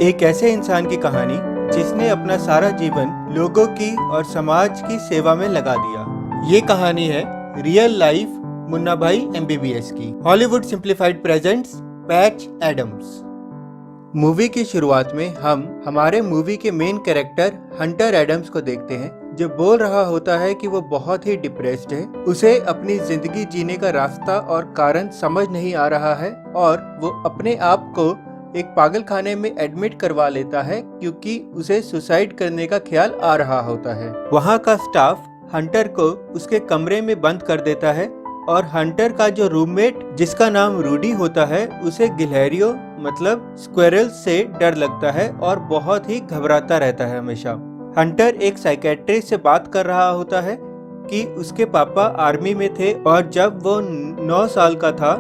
एक ऐसे इंसान की कहानी जिसने अपना सारा जीवन लोगों की और समाज की सेवा में लगा दिया। ये कहानी है रियल लाइफ मुन्ना भाई MBBS की। Hollywood simplified presents Patch Adams. Movie की शुरुआत में हम हमारे मूवी के मेन कैरेक्टर हंटर एडम्स को देखते हैं, जो बोल रहा होता है कि वो बहुत ही डिप्रेस्ड है। उसे अपनी जिंदगी जीने का रास्ता और कारण समझ नहीं आ रहा है और वो अपने आप को एक पागल खाने में एडमिट करवा लेता है क्योंकि उसे सुसाइड करने का ख्याल आ रहा होता है। वहाँ का स्टाफ हंटर को उसके कमरे में बंद कर देता है और हंटर का जो रूममेट जिसका नाम रूडी होता है उसे गिलहरियों मतलब स्क्वेरल्स से डर लगता है और बहुत ही घबराता रहता है हमेशा। हंटर एक साइकेट्रिस्ट से बात कर रहा होता है कि उसके पापा आर्मी में थे और जब वो 9 साल का था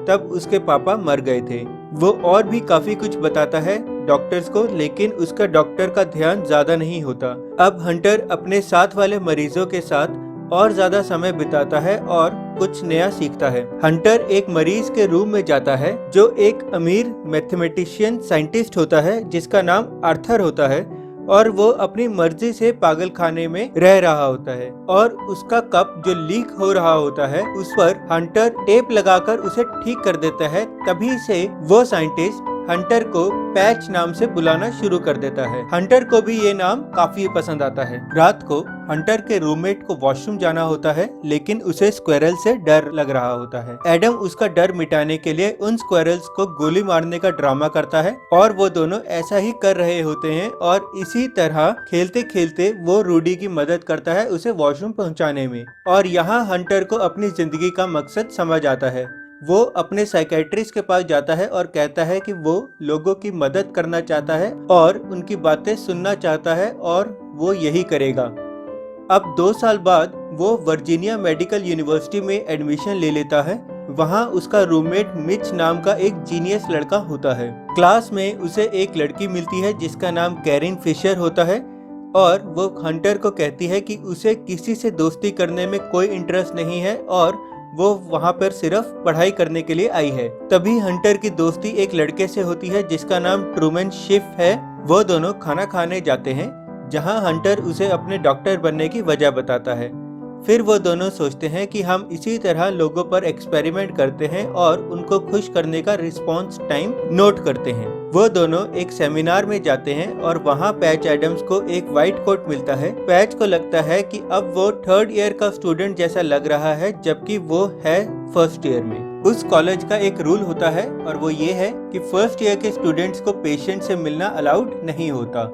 तब उसके पापा मर गए थे। वो और भी काफी कुछ बताता है डॉक्टर्स को, लेकिन उसका डॉक्टर का ध्यान ज्यादा नहीं होता। अब हंटर अपने साथ वाले मरीजों के साथ और ज्यादा समय बिताता है और कुछ नया सीखता है। हंटर एक मरीज के रूम में जाता है जो एक अमीर मैथमेटिशियन साइंटिस्ट होता है जिसका नाम आर्थर होता है और वो अपनी मर्जी से पागल खाने में रह रहा होता है और उसका कप जो लीक हो रहा होता है उस पर हंटर टेप लगाकर उसे ठीक कर देता है। तभी से वो साइंटिस्ट हंटर को पैच नाम से बुलाना शुरू कर देता है। हंटर को भी ये नाम काफी पसंद आता है। रात को हंटर के रूममेट को वॉशरूम जाना होता है, लेकिन उसे स्क्वेरल से डर लग रहा होता है। एडम उसका डर मिटाने के लिए उन स्क्वेरल्स को गोली मारने का ड्रामा करता है और वो दोनों ऐसा ही कर रहे होते हैं और इसी तरह खेलते खेलते वो रूडी की मदद करता है उसे वॉशरूम पहुंचाने में। और यहाँ हंटर को अपनी जिंदगी का मकसद समझ आता है। वो अपने साइकेट्रिस्ट के पास जाता है और कहता है कि वो लोगों की मदद करना चाहता है और उनकी बातें सुनना चाहता है और वो यही करेगा। अब 2 साल बाद वो वर्जीनिया मेडिकल यूनिवर्सिटी में एडमिशन ले लेता है। वहाँ उसका रूममेट मिच नाम का एक जीनियस लड़का होता है। क्लास में उसे एक लड़की मिलती है जिसका नाम कैरिन फिशर होता है और वो हंटर को कहती है कि उसे किसी से दोस्ती करने में कोई इंटरेस्ट नहीं है और वो वहाँ पर सिर्फ पढ़ाई करने के लिए आई है। तभी हंटर की दोस्ती एक लड़के से होती है जिसका नाम ट्रूमैन शिफ है। वो दोनों खाना खाने जाते हैं जहाँ हंटर उसे अपने डॉक्टर बनने की वजह बताता है। फिर वो दोनों सोचते हैं कि हम इसी तरह लोगों पर एक्सपेरिमेंट करते हैं और उनको खुश करने का रिस्पॉन्स टाइम नोट करते हैं। वो दोनों एक सेमिनार में जाते हैं और वहाँ पैच एडम्स को एक व्हाइट कोट मिलता है। पैच को लगता है कि अब वो 3rd ईयर का स्टूडेंट जैसा लग रहा है जबकि वो है 1st ईयर में। उस कॉलेज का एक रूल होता है और वो ये है कि 1st ईयर के स्टूडेंट्स को पेशेंट से मिलना अलाउड नहीं होता।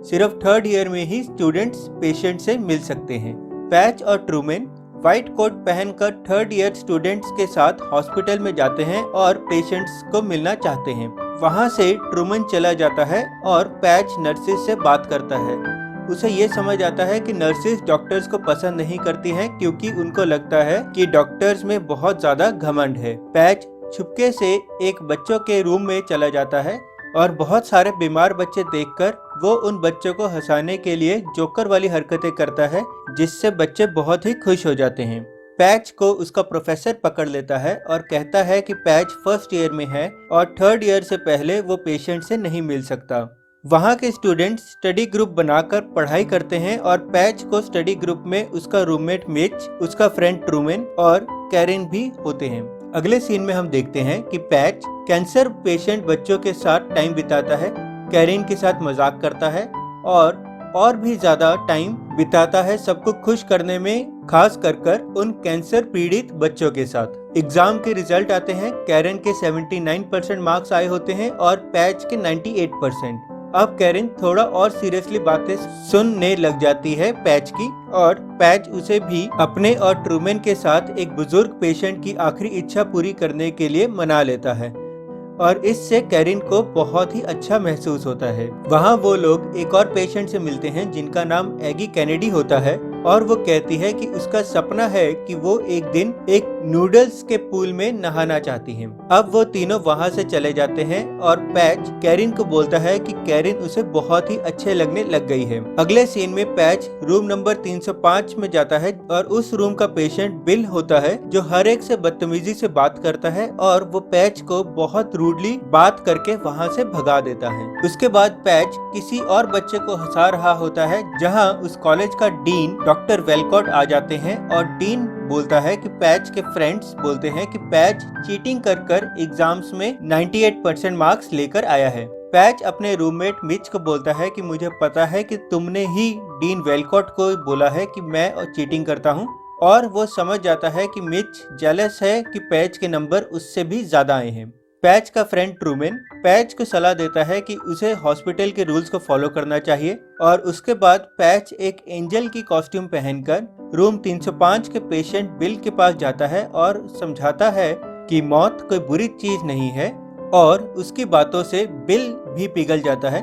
सिर्फ 3rd ईयर में ही स्टूडेंट्स पेशेंट से मिल सकते हैं। पैच और ट्रूमैन व्हाइट कोट पहनकर 3rd ईयर स्टूडेंट्स के साथ हॉस्पिटल में जाते हैं और पेशेंट्स को मिलना चाहते हैं। वहाँ से ट्रूमैन चला जाता है और पैच नर्सेस से बात करता है। उसे ये समझ आता है कि नर्सेस डॉक्टर्स को पसंद नहीं करती हैं क्योंकि उनको लगता है कि डॉक्टर्स में बहुत ज्यादा घमंड है। पैच छुपके से एक बच्चों के रूम में चला जाता है और बहुत सारे बीमार बच्चे देखकर वो उन बच्चों को हंसाने के लिए जोकर वाली हरकतें करता है जिससे बच्चे बहुत ही खुश हो जाते हैं। पैच को उसका प्रोफेसर पकड़ लेता है और कहता है कि पैच 1st ईयर में है और 3rd ईयर से पहले वो पेशेंट से नहीं मिल सकता। वहाँ के स्टूडेंट्स स्टडी ग्रुप बनाकर पढ़ाई करते हैं और पैच को स्टडी ग्रुप में उसका रूममेट मिच, उसका फ्रेंड ट्रूमैन और कैरिन भी होते हैं। अगले सीन में हम देखते हैं कि पैच कैंसर पेशेंट बच्चों के साथ टाइम बिताता है, कैरिन के साथ मजाक करता है और भी ज्यादा टाइम बिताता है सबको खुश करने में, खास कर उन कैंसर पीड़ित बच्चों के साथ। एग्जाम के रिजल्ट आते हैं। कैरिन के 79% मार्क्स आए होते हैं और पैच के 98%। अब कैरिन थोड़ा और सीरियसली बातें सुनने लग जाती है पैच की और पैच उसे भी अपने और ट्रूमैन के साथ एक बुजुर्ग पेशेंट की आखिरी इच्छा पूरी करने के लिए मना लेता है और इससे कैरिन को बहुत ही अच्छा महसूस होता है। वहाँ वो लोग एक और पेशेंट से मिलते हैं जिनका नाम एगी कैनेडी होता है और वो कहती है कि उसका सपना है कि वो एक दिन एक नूडल्स के पूल में नहाना चाहती है। अब वो तीनों वहाँ से चले जाते हैं और पैच कैरिन को बोलता है कि कैरिन उसे बहुत ही अच्छे लगने लग गई है। अगले सीन में पैच रूम नंबर 305 में जाता है और उस रूम का पेशेंट बिल होता है जो हर एक से बदतमीजी से बात करता है और वो पैच को बहुत रूडली बात करके वहाँ से भगा देता है। उसके बाद पैच किसी और बच्चे को हंसा रहा होता है जहाँ उस कॉलेज का डीन डॉक्टर वेलकॉट आ जाते हैं और डीन बोलता है कि पैच के फ्रेंड्स बोलते हैं कि पैच चीटिंग कर एग्जाम्स में 98% मार्क्स लेकर आया है। पैच अपने रूममेट मिच को बोलता है कि मुझे पता है कि तुमने ही डीन वेलकॉट को बोला है कि मैं चीटिंग करता हूँ, और वो समझ जाता है कि मिच जेलस है कि पैच के नंबर उससे भी ज्यादा आए हैं। पैच का फ्रेंड ट्रूमैन पैच को सलाह देता है कि उसे हॉस्पिटल के रूल्स को फॉलो करना चाहिए और उसके बाद पैच एक एंजल की कॉस्ट्यूम पहनकर रूम 305 के पेशेंट बिल के पास जाता है और समझाता है कि मौत कोई बुरी चीज नहीं है, और उसकी बातों से बिल भी पिघल जाता है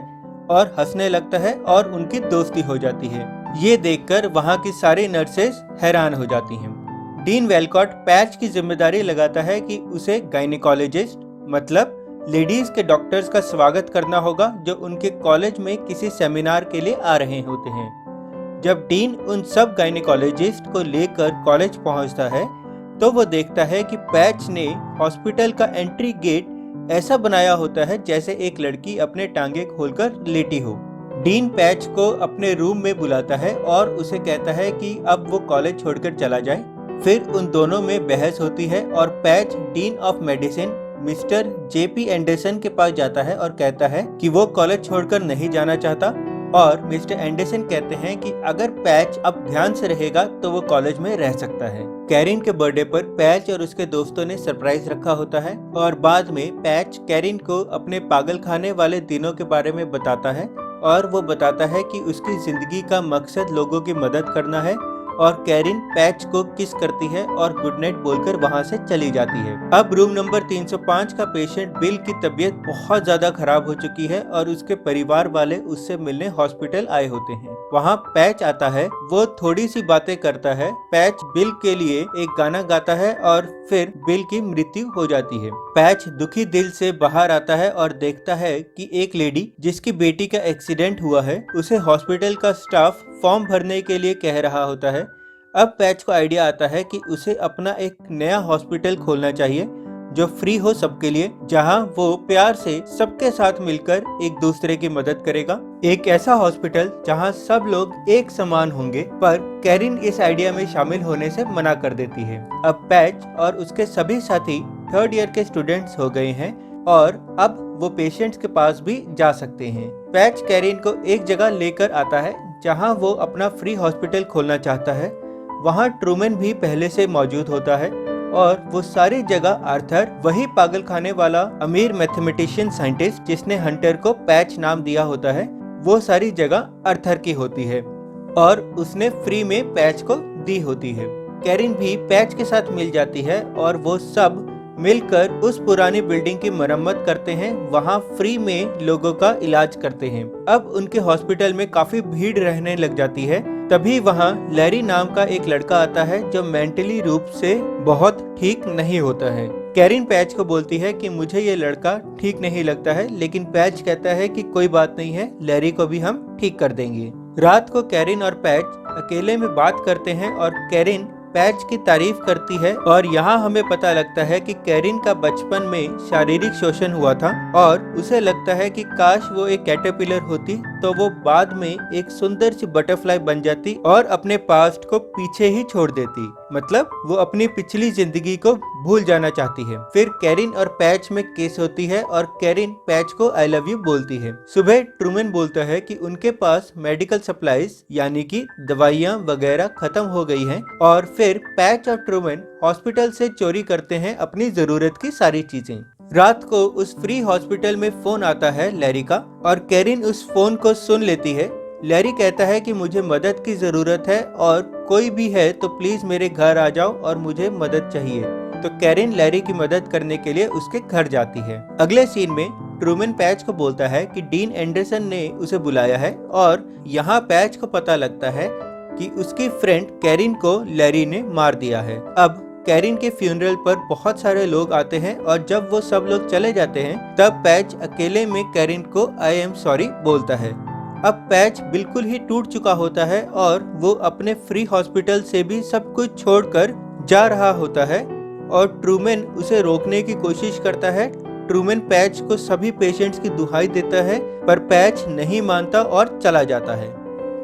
और हंसने लगता है और उनकी दोस्ती हो जाती है। ये देखकर वहाँ की सारी नर्सेस हैरान हो जाती हैं। डीन वेलकॉट पैच की जिम्मेदारी लगाता है कि उसे गायनेकोलॉजिस्ट मतलब लेडीज के डॉक्टर्स का स्वागत करना होगा जो उनके कॉलेज में किसी सेमिनार के लिए आ रहे होते हैं। जब डीन उन सब गायनेकोलॉजिस्ट को लेकर कॉलेज पहुंचता है तो वो देखता है कि पैच ने हॉस्पिटल का एंट्री गेट ऐसा बनाया होता है जैसे एक लड़की अपने टांगे खोलकर लेटी हो। डीन पैच को अपने रूम में बुलाता है और उसे कहता है कि अब वो कॉलेज छोड़कर चला जाए। फिर उन दोनों में बहस होती है और patch dean of medicine mister JP Anderson के पास जाता है और कहता है कि वो कॉलेज छोड़कर नहीं जाना चाहता, और मिस्टर एंडरसन कहते हैं कि अगर पैच अब ध्यान से रहेगा तो वो कॉलेज में रह सकता है। कैरिन के बर्थडे पर पैच और उसके दोस्तों ने सरप्राइज रखा होता है और बाद में पैच कैरिन को अपने पागल खाने वाले दिनों के बारे में बताता है और वो बताता है कि उसकी जिंदगी का मकसद लोगों की मदद करना है, और कैरिन पैच को किस करती है और गुड नाइट बोलकर वहां से चली जाती है। अब रूम नंबर 305 का पेशेंट बिल की तबीयत बहुत ज्यादा खराब हो चुकी है और उसके परिवार वाले उससे मिलने हॉस्पिटल आए होते हैं। वहाँ पैच आता है, वो थोड़ी सी बातें करता है। पैच बिल के लिए एक गाना गाता है और फिर बिल की मृत्यु हो जाती है। पैच दुखी दिल से बाहर आता है और देखता है कि एक लेडी जिसकी बेटी का एक्सीडेंट हुआ है उसे हॉस्पिटल का स्टाफ फॉर्म भरने के लिए कह रहा होता है। अब पैच को आइडिया आता है कि उसे अपना एक नया हॉस्पिटल खोलना चाहिए जो फ्री हो सबके लिए, जहां वो प्यार से सबके साथ मिलकर एक दूसरे की मदद करेगा। एक ऐसा हॉस्पिटल जहां सब लोग एक समान होंगे, पर कैरिन इस आइडिया में शामिल होने से मना कर देती है। अब पैच और उसके सभी साथी 3rd ईयर के स्टूडेंट्स हो गए हैं और अब वो पेशेंट्स के पास भी जा सकते हैं। पैच कैरिन को एक जगह लेकर आता है जहां वो अपना फ्री हॉस्पिटल खोलना चाहता है। वहां ट्रूमैन भी पहले से मौजूद होता है और वो सारी जगह आर्थर, वही पागल खाने वाला अमीर मैथमेटिशियन साइंटिस्ट जिसने हंटर को पैच नाम दिया होता है, वो सारी जगह आर्थर की होती है और उसने फ्री में पैच को दी होती है। कैरिन भी पैच के साथ मिल जाती है और वो सब मिलकर उस पुरानी बिल्डिंग की मरम्मत करते हैं, वहाँ फ्री में लोगों का इलाज करते हैं। अब उनके हॉस्पिटल में काफी भीड़ रहने लग जाती है। तभी वहाँ लैरी नाम का एक लड़का आता है जो मेंटली रूप से बहुत ठीक नहीं होता है। कैरिन पैच को बोलती है कि मुझे ये लड़का ठीक नहीं लगता है, लेकिन पैच कहता है कि कोई बात नहीं है, लैरी को भी हम ठीक कर देंगे। रात को कैरिन और पैच अकेले में बात करते हैं और कैरिन पैच की तारीफ करती है और यहाँ हमें पता लगता है कि कैरिन का बचपन में शारीरिक शोषण हुआ था और उसे लगता है कि काश वो एक कैटरपिलर होती तो वो बाद में एक सुंदर सी बटरफ्लाई बन जाती और अपने पास्ट को पीछे ही छोड़ देती, मतलब वो अपनी पिछली जिंदगी को भूल जाना चाहती है। फिर कैरिन और पैच में केस होती है और कैरिन पैच को आई लव यू बोलती है। सुबह ट्रूमैन बोलता है कि उनके पास मेडिकल सप्लाईज यानी कि दवाइयाँ वगैरह खत्म हो गई हैं और फिर पैच और ट्रूमैन हॉस्पिटल से चोरी करते हैं अपनी जरूरत की सारी चीजें। रात को उस फ्री हॉस्पिटल में फोन आता है लैरी का और कैरिन उस फोन को सुन लेती है। लैरी कहता है कि मुझे मदद की जरूरत है और कोई भी है तो प्लीज मेरे घर आ जाओ और मुझे मदद चाहिए। तो कैरिन लैरी की मदद करने के लिए उसके घर जाती है। अगले सीन में ट्रूमैन पैच को बोलता है कि डीन एंडरसन ने उसे बुलाया है और यहाँ पैच को पता लगता है कि उसकी फ्रेंड कैरिन को लैरी ने मार दिया है। अब कैरिन के फ्यूनरल पर बहुत सारे लोग आते हैं और जब वो सब लोग चले जाते हैं तब पैच अकेले में कैरिन को आई एम सॉरी बोलता है। अब पैच बिल्कुल ही टूट चुका होता है और वो अपने फ्री हॉस्पिटल से भी सब कुछ छोड़कर जा रहा होता है और ट्रूमैन उसे रोकने की कोशिश करता है। ट्रूमैन पैच को सभी पेशेंट्स की दुहाई देता है पर पैच नहीं मानता और चला जाता है।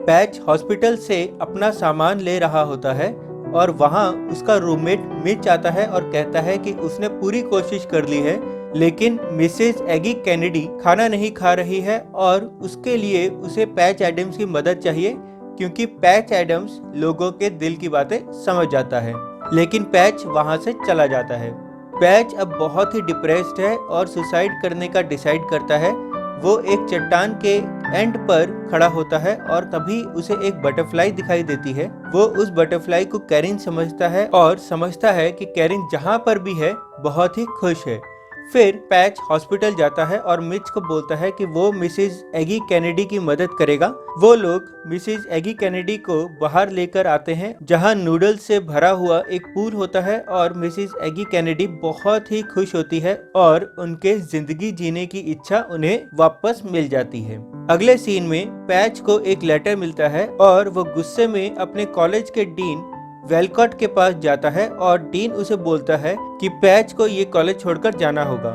पैच हॉस्पिटल से अपना सामान ले रहा होता है और वहाँ उसका रूममेट मिच आता है और कहता है कि उसने पूरी कोशिश कर ली है लेकिन मिसेस एगी कैनेडी खाना नहीं खा रही है और उसके लिए उसे पैच एडम्स की मदद चाहिए क्योंकि पैच एडम्स लोगों के दिल की बातें समझ जाता है। लेकिन पैच वहाँ से चला जाता है। पैच अब बहुत ही डिप्रेस्ड है और सुसाइड करने का डिसाइड करता है। वो एक चट्टान के एंड पर खड़ा होता है और तभी उसे एक बटरफ्लाई दिखाई देती है। वो उस बटरफ्लाई को कैरिन समझता है और समझता है कि कैरिन जहाँ पर भी है बहुत ही खुश है। फिर पैच हॉस्पिटल जाता है और मिच को बोलता है कि वो मिसेस एगी कैनेडी की मदद करेगा। वो लोग मिसेस एगी कैनेडी को बाहर लेकर आते हैं जहां नूडल्स से भरा हुआ एक पूल होता है और मिसेस एगी कैनेडी बहुत ही खुश होती है और उनके जिंदगी जीने की इच्छा उन्हें वापस मिल जाती है। अगले सीन में पैच को एक लेटर मिलता है और वो गुस्से में अपने कॉलेज के डीन वेलकॉट के पास जाता है और डीन उसे बोलता है कि पैच को ये कॉलेज छोड़कर जाना होगा।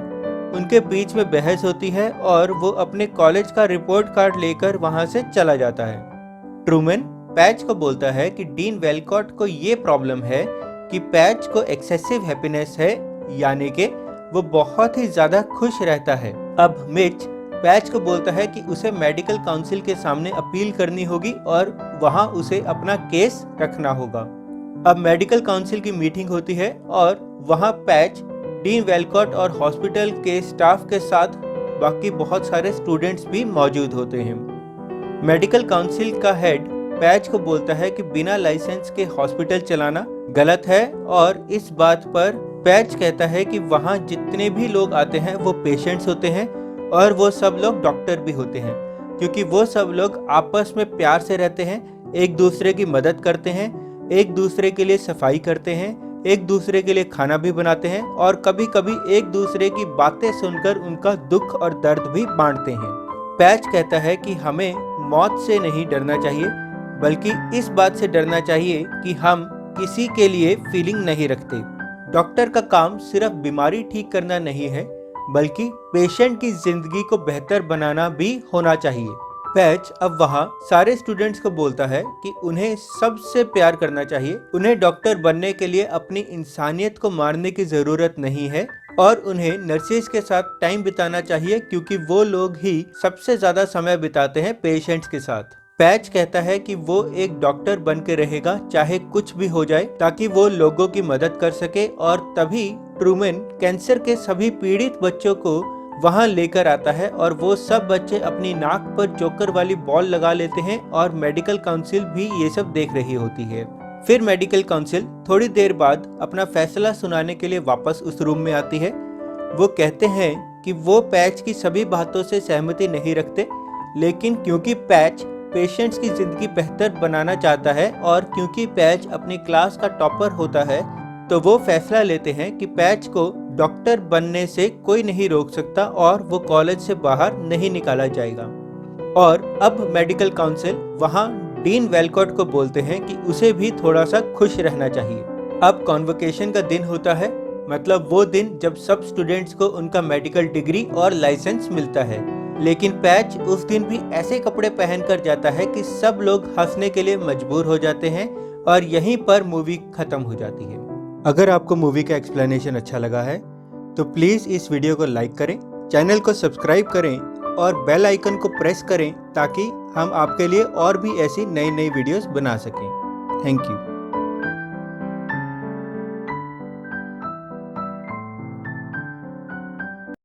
उनके बीच में बहस होती है और वो अपने कॉलेज का रिपोर्ट कार्ड लेकर वहां से चला जाता है। ट्रूमैन पैच को बोलता है कि डीन वेलकॉट को ये प्रॉब्लम है कि पैच को एक्सेसिव हैप्पीनेस है, यानी कि वो बहुत ही ज्यादा खुश रहता है। अब मिच पैच को बोलता है कि उसे मेडिकल काउंसिल के सामने अपील करनी होगी और वहां उसे अपना केस रखना होगा। अब मेडिकल काउंसिल की मीटिंग होती है और वहां पैच डीन वेलकॉट और हॉस्पिटल के स्टाफ के साथ बाकी बहुत सारे स्टूडेंट्स भी मौजूद होते हैं। मेडिकल काउंसिल का हेड पैच को बोलता है कि बिना लाइसेंस के हॉस्पिटल चलाना गलत है और इस बात पर पैच कहता है कि वहां जितने भी लोग आते हैं वो पेशेंट्स होते हैं और वो सब लोग डॉक्टर भी होते हैं क्योंकि वो सब लोग आपस में प्यार से रहते हैं, एक दूसरे की मदद करते हैं, एक दूसरे के लिए सफाई करते हैं, एक दूसरे के लिए खाना भी बनाते हैं और कभी कभी एक दूसरे की बातें सुनकर उनका दुख और दर्द भी बांटते हैं। पैच कहता है कि हमें मौत से नहीं डरना चाहिए बल्कि इस बात से डरना चाहिए कि हम किसी के लिए फीलिंग नहीं रखते। डॉक्टर का काम सिर्फ बीमारी ठीक करना नहीं है बल्कि पेशेंट की जिंदगी को बेहतर बनाना भी होना चाहिए। पैच अब वहाँ सारे स्टूडेंट्स को बोलता है कि उन्हें सबसे प्यार करना चाहिए, उन्हें डॉक्टर बनने के लिए अपनी इंसानियत को मारने की जरूरत नहीं है और उन्हें नर्सेज के साथ टाइम बिताना चाहिए क्योंकि वो लोग ही सबसे ज्यादा समय बिताते हैं पेशेंट्स के साथ। पैच कहता है कि वो एक डॉक्टर बन के रहेगा चाहे कुछ भी हो जाए ताकि वो लोगों की मदद कर सके और तभी ट्रूमैन कैंसर के सभी पीड़ित बच्चों को वहां लेकर आता है और वो सब बच्चे अपनी नाक पर जोकर वाली बॉल लगा लेते हैं और मेडिकल काउंसिल भी ये सब देख रही होती है। फिर मेडिकल काउंसिल थोड़ी देर बाद अपना फैसला सुनाने के लिए वापस उस रूम में आती है। वो कहते हैं कि वो पैच की सभी बातों से सहमति नहीं रखते लेकिन क्योंकि पैच पेशेंट्स की जिंदगी बेहतर बनाना चाहता है और क्योंकि पैच अपनी क्लास का टॉपर होता है तो वो फैसला लेते हैं कि पैच को डॉक्टर बनने से कोई नहीं रोक सकता और वो कॉलेज से बाहर नहीं निकाला जाएगा। और अब मेडिकल काउंसिल वहाँ डीन वेलकॉट को बोलते हैं कि उसे भी थोड़ा सा खुश रहना चाहिए। अब कॉन्वोकेशन का दिन होता है, मतलब वो दिन जब सब स्टूडेंट्स को उनका मेडिकल डिग्री और लाइसेंस मिलता है। लेकिन पैच उस दिन भी ऐसे कपड़े पहनकर जाता है कि सब लोग हंसने के लिए मजबूर हो जाते हैं और यहीं पर मूवी खत्म हो जाती है। अगर आपको मूवी का एक्सप्लेनेशन अच्छा लगा है तो प्लीज़ इस वीडियो को लाइक करें, चैनल को सब्सक्राइब करें और बेल आइकन को प्रेस करें ताकि हम आपके लिए और भी ऐसी नई वीडियोस बना सकें। Thank you.